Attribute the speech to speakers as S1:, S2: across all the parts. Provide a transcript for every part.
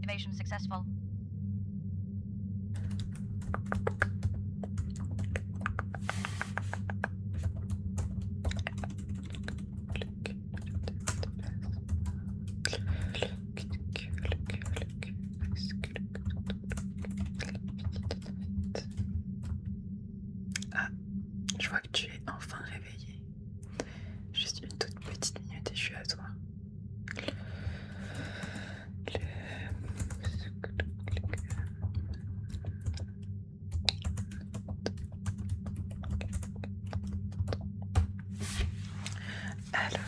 S1: Evasion successful.
S2: Ah, je vois que tu es enfin réveillé. Juste une toute petite minute et je suis à toi. Alors,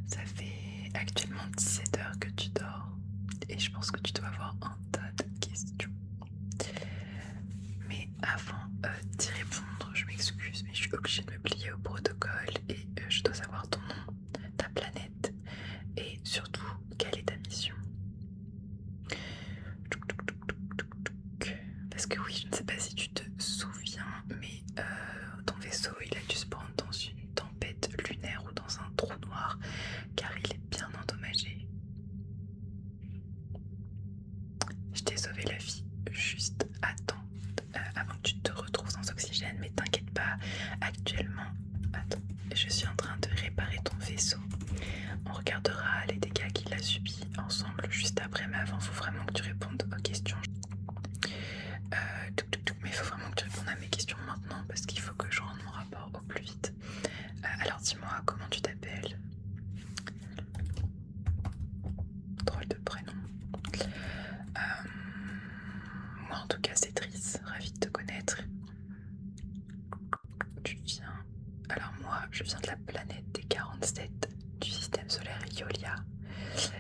S2: ça fait actuellement 17 heures que tu dors et je pense que tu dois avoir un tas de questions. Mais avant d'y répondre, je m'excuse, mais je suis obligée de me plier au protocole et je dois savoir ton nom, ta planète et surtout quelle est ta mission. Parce que oui, je ne sais pas si tu te souviens, mais ton vaisseau il a dû se prendre dans une tempête lunaire ou dans un trou noir car il est bien endommagé. Je t'ai sauvé la vie, juste attends avant que tu te retrouves sans oxygène, mais t'inquiète pas, actuellement, attends, je suis en train de réparer ton vaisseau. On regardera les dégâts qu'il a subis ensemble juste après, mais avant, il faut vraiment que tu répondes aux questions. Mais il faut vraiment que tu répondes à mes questions maintenant parce qu'il faut que je rende mon rapport au plus vite. Alors dis-moi, comment tu t'appelles? Drôle de prénom. Moi en tout cas c'est Triss, ravie de te connaître. Tu viens... Alors moi je viens de la planète des 47 du système solaire Iolia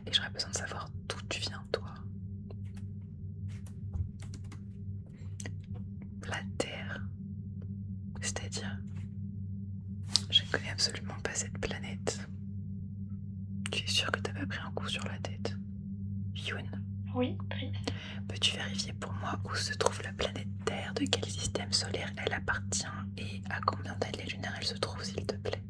S2: et j'aurais besoin de savoir d'où tu viens toi. La Terre, c'est-à-dire, je ne connais absolument pas cette planète. Tu es sûr que t'as pas pris un coup sur la tête? Youn,
S3: Oui, Triss.
S2: peux-tu vérifier pour moi où se trouve la planète Terre, de quel système solaire elle appartient et à combien d'années-lunaire elle se trouve s'il te plaît?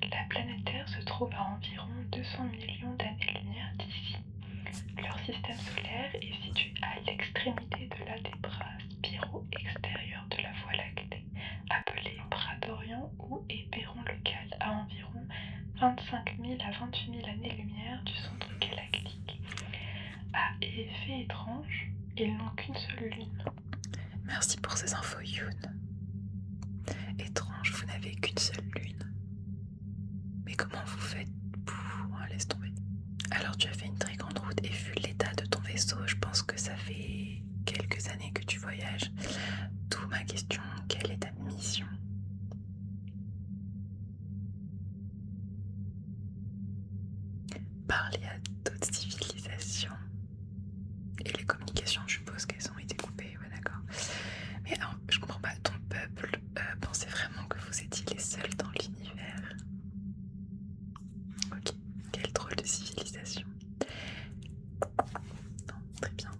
S3: La planète Terre se trouve à environ 200 millions d'années-lumière d'ici. Leur système solaire est situé à l'extrémité de l'un des bras spiraux extérieurs de la Voie lactée, appelé bras d'Orion ou éperon local, à environ 25 000 à 28 000 années-lumière du centre galactique. À effet étrange, ils n'ont qu'une seule lune.
S2: Merci pour ces infos, Youn. Étrange, vous n'avez qu'une seule lune. Mais comment vous faites pour... laisse tomber. Alors tu as fait une très grande route et vu l'état de ton vaisseau, je pense que ça fait quelques années que tu voyages. D'où ma question, quelle est ta mission? Parler à d'autres civilisations. Et les communications, je suppose qu'elles ont été coupées, ouais d'accord. Mais alors, je comprends pas, ton peuple pensait vraiment que vous étiez les seuls dans l'univers? Ok, quelle drôle de civilisation. Non, très bien.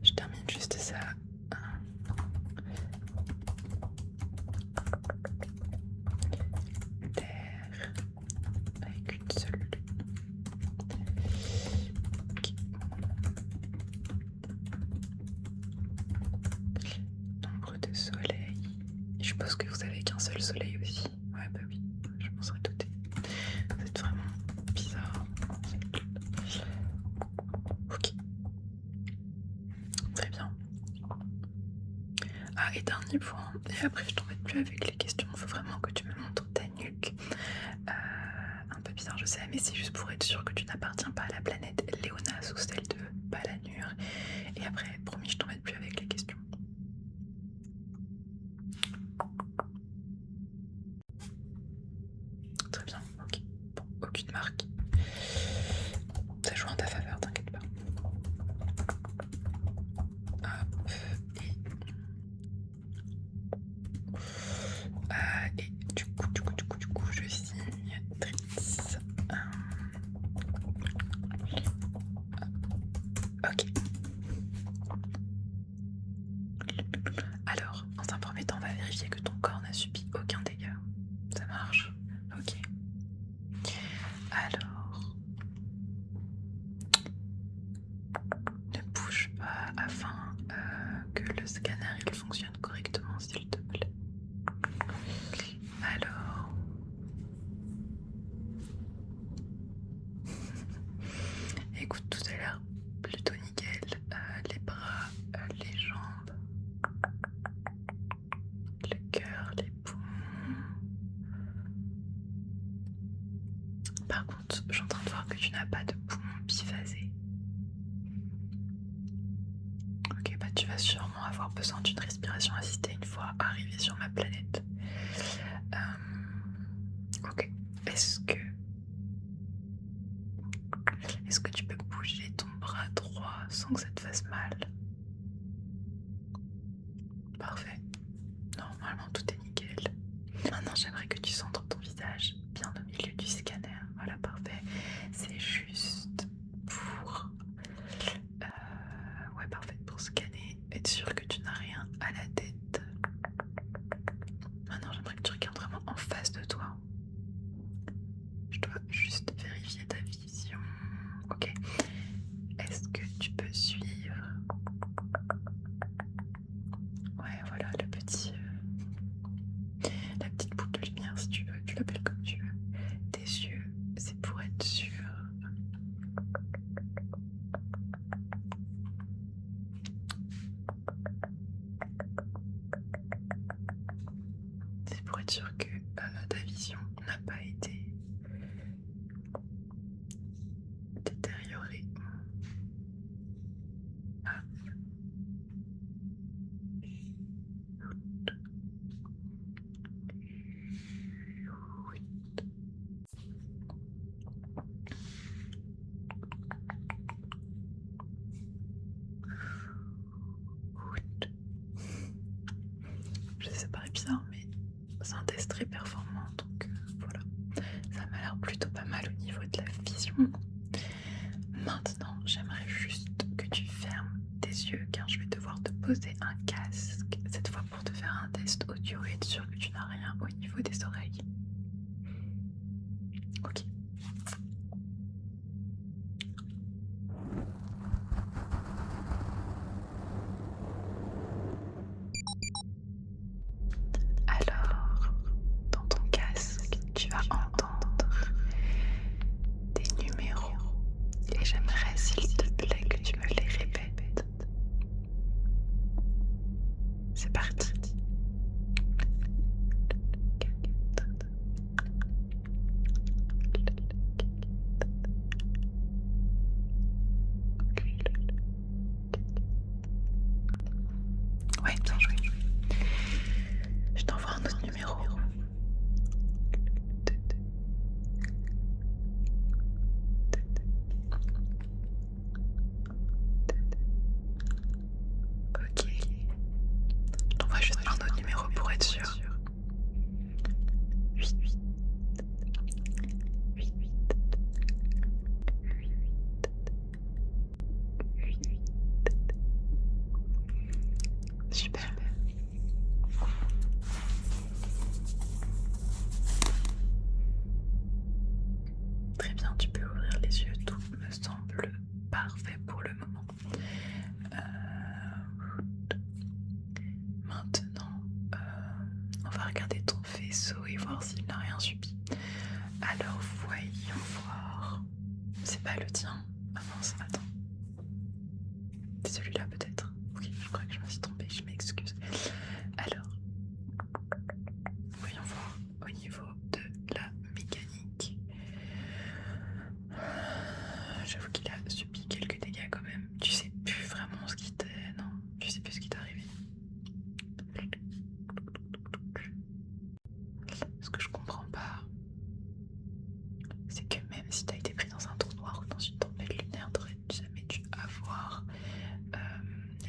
S2: Je termine juste ça. Terre avec une seule lune. Ok. Nombre de soleils. Je suppose que vous avez qu'un seul soleil aussi. Ouais, bah oui, je m'en serais douté. Vous êtes vraiment bizarre. Ok. Très bien. Ah, et dernier point. Et après, je t'embête plus avec les questions. Il faut vraiment que tu me montres ta nuque. Un peu bizarre, je sais, mais c'est juste pour être sûr que tu n'appartiens pas à la planète Léonas ou celle de Palanur. Et après, promis, je t'embête plus avec les questions. Très bien, ok. Bon, aucune marque. Ça joue en ta faveur, t'inquiète pas. Et du coup, je signe Triss. Ok. Alors, dans un premier temps, on va vérifier que ton corps n'a subi aucun Par contre, je suis en train de voir que tu n'as pas de poumons biphasés. Ok, bah tu vas sûrement avoir besoin d'une respiration assistée une fois arrivé sur ma planète. Ok, est-ce que tu peux bouger ton bras droit sans que ça te fasse mal? Parfait. Normalement tout est nickel. Maintenant j'aimerais que tu centres ton visage bien au milieu du scanner. Voilà, parfait. C'est juste pour... ouais, parfait. Pour scanner, être sûr que tu n'as rien à la tête. Maintenant j'aimerais que tu regardes vraiment en face de toi. Je dois juste vérifier ta vision. Ok. Est-ce que tu peux suivre? Ouais, voilà, la petite boule de lumière, si tu veux, tu l'appelles comme tu veux. Tes yeux, c'est pour être sûr. C'est pour être sûr que ta vision n'a pas été détériorée. Ah. Je sais, ça paraît bizarre, mais c'est un test très performant, donc voilà. Ça m'a l'air plutôt pas mal au niveau de la vision. Maintenant, j'aimerais juste que tu fermes tes yeux car je vais devoir te poser un casque, cette fois pour te faire un test audio et être sûr que tu n'as rien au niveau des oreilles. Ok. Alors, dans ton casque, tu vas entendre des numéros et j'aimerais s'il te plaît que tu me les répètes. C'est parti. Ouais, bien joué. Je t'envoie un autre numéro. Ok. Je t'envoie juste un autre numéro pour être sûr. 8, 8, 8, 8, 8. Super. Très bien, tu peux ouvrir les yeux, tout me semble parfait pour le moment. Maintenant, on va regarder ton faisceau et voir s'il n'a rien subi. Alors voyons voir. C'est pas le tien. Ah mince, attends. C'est celui-là peut-être. Oui, je crois que je me suis trompée, je m'excuse. Alors, voyons voir au niveau de la mécanique. J'avoue qu'il a subi quelques dégâts quand même. Tu sais plus vraiment ce qui t'est... Non, tu sais plus ce qui t'est arrivé. Ce que je comprends pas, c'est que même si t'as été pris dans un trou noir ou dans une tempête lunaire, t'aurais jamais dû avoir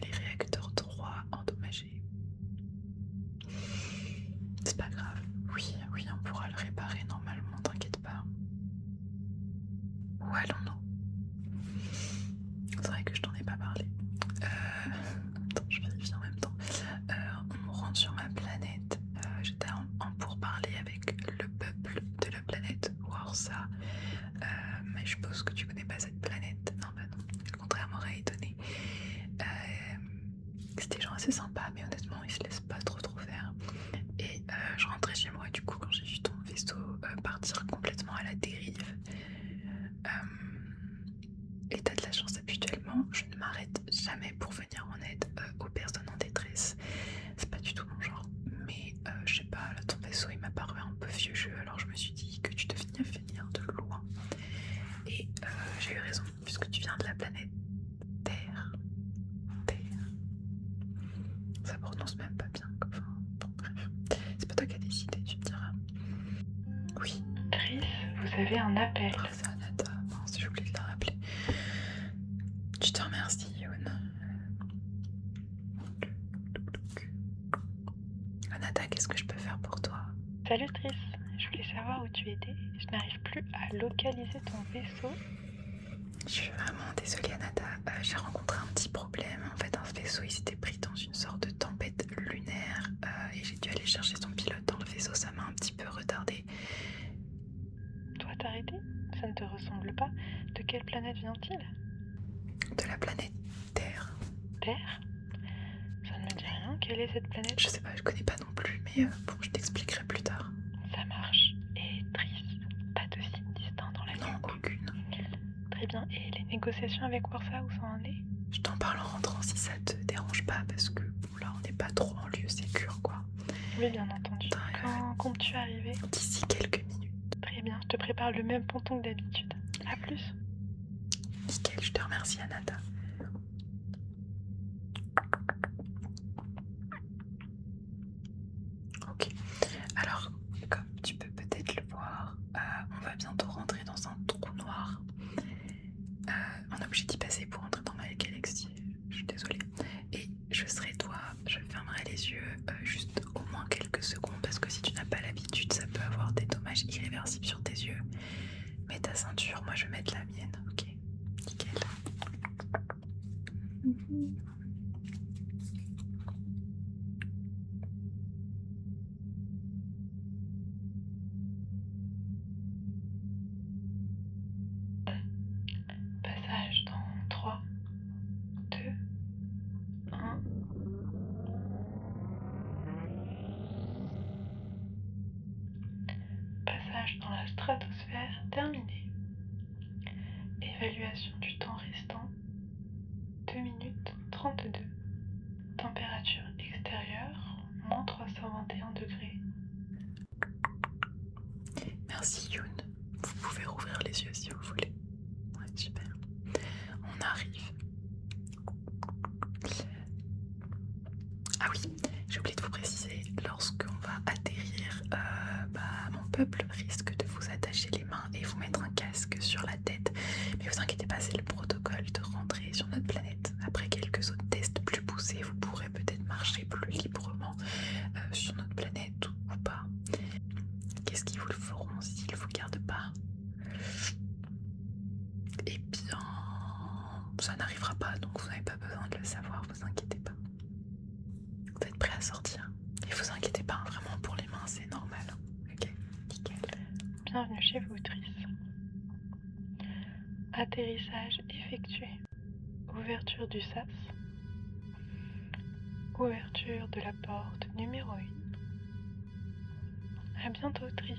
S2: les réacteurs droits endommagés. C'est pas grave. Oui, oui, on pourra le réparer normalement, t'inquiète pas. Où allons-nous? C'est vrai que je t'en ai pas parlé. Attends, je vérifie en même temps. On rentre sur ma planète. J'étais en pourparlers avec le peuple de la planète Warsa. Mais je suppose que tu connais pas cette planète. Non, bah non. Le contraire m'aurait étonné. C'est des gens assez sympas, mais honnêtement, ils se laissent pas trop faire. Et je rentrais chez moi, et du coup, quand j'ai vu ton vaisseau
S3: avez un appel.
S2: Oh, c'est Anata. Mince, j'ai oublié de la rappeler. Je te remercie, Youn. Anata, qu'est-ce que je peux faire pour toi?
S3: Salut Triss, je voulais savoir où tu étais. Je n'arrive plus à localiser ton vaisseau.
S2: Je suis vraiment désolée, Anata. J'ai rencontré un petit problème. En fait, un vaisseau, il s'était pris dans une sorte de tempête lunaire et j'ai dû aller chercher son pilote dans le vaisseau. Ça m'a un petit peu retardée.
S3: Dois t'arrêter? Ça ne te ressemble pas. De quelle planète vient-il?
S2: De la planète Terre.
S3: Terre? Ça ne me dit rien. Quelle est cette planète?
S2: Je sais pas, je connais pas non plus, mais bon, je t'expliquerai plus tard.
S3: Ça marche. Et Triss, pas de signe distinct dans la
S2: Non,
S3: nuit.
S2: aucune.
S3: Très bien. Et les négociations avec Warsa, où ça en est?
S2: Je t'en parle en rentrant si ça te dérange pas, parce que bon, là, on n'est pas trop en lieu sécure, quoi.
S3: Oui, bien entendu. Quand comptes-tu arriver?
S2: D'ici quelques minutes.
S3: Très bien. Je te prépare le même ponton que d'habitude. À plus.
S2: Nickel, je te remercie, Anata. Ok. Alors, comme tu peux peut-être le voir, on va bientôt rentrer dans un trou noir. On est obligé d'y passer pour entrer dans ma galaxie. Je suis désolée. Et je serai toi, je fermerai les yeux juste au moins quelques secondes parce que si tu n'as pas l'habitude, ça peut avoir des dommages irréversibles sur tes yeux. Mets ta ceinture, moi je vais mettre la mienne, ok? Nickel.
S3: Passage dans 3, 2, 1. Passage dans la stratosphère terminé. Évaluation du temps restant 2 minutes 32. Température extérieure moins 321 degrés.
S2: Merci Youn. Vous pouvez rouvrir les yeux si vous voulez. Ouais, super. On arrive. Ah oui, j'ai oublié de vous préciser, lorsqu'on va atterrir, mon peuple risque de vous attacher les mains et vous mettre un casque sur la tête. Mais vous inquiétez pas, c'est le protocole de rentrer sur notre planète. Après quelques autres tests plus poussés, vous pourrez peut-être marcher plus librement sur notre planète ou pas. Qu'est-ce qu'ils vous le feront s'ils ne vous gardent pas? Eh bien, ça n'arrivera pas, donc vous n'avez pas besoin de le savoir, vous inquiétez pas. Vous êtes prêts à sortir? Et vous inquiétez pas, vraiment pour les mains, c'est normal. Ok, nickel.
S3: Bienvenue chez vous, Triss. Atterrissage effectué. Ouverture du sas. Ouverture de la porte numéro 1. À bientôt, Triss.